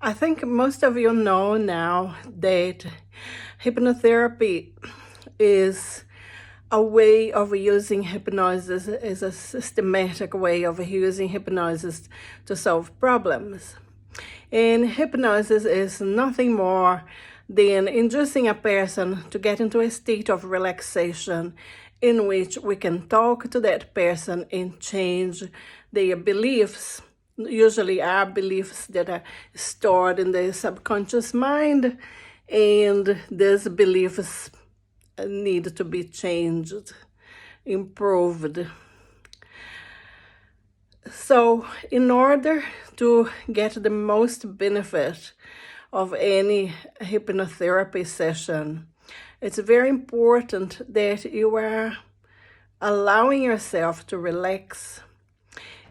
I think most of you know now that hypnotherapy is a way of using hypnosis, is a systematic way of using hypnosis to solve problems. And hypnosis is nothing more than inducing a person to get into a state of relaxation in which we can talk to that person and change their beliefs. Usually are beliefs that are stored in the subconscious mind, and these beliefs need to be changed, improved. So in order to get the most benefit of any hypnotherapy session, it's very important that you are allowing yourself to relax.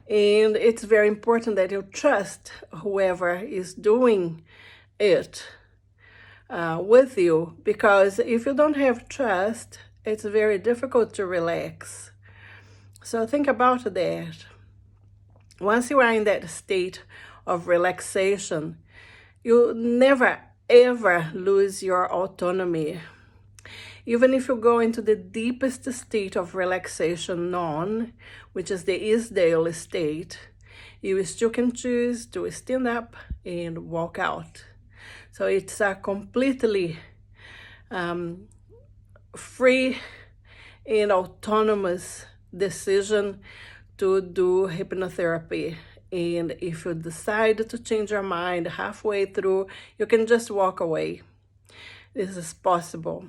And it's very important that you trust whoever is doing it with you, because if you don't have trust, it's very difficult to relax. So think about that. Once you are in that state of relaxation, you never ever lose your autonomy. Even if you go into the deepest state of relaxation known, which is the Isdale state, you still can choose to stand up and walk out. So it's a completely free and autonomous decision to do hypnotherapy. And if you decide to change your mind halfway through, you can just walk away. This is possible.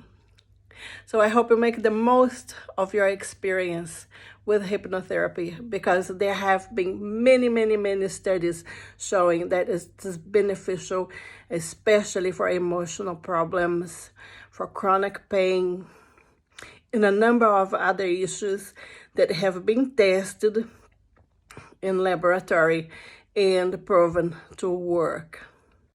So I hope you make the most of your experience with hypnotherapy, because there have been many studies showing that it's beneficial, especially for emotional problems, for chronic pain, and a number of other issues that have been tested in laboratory and proven to work.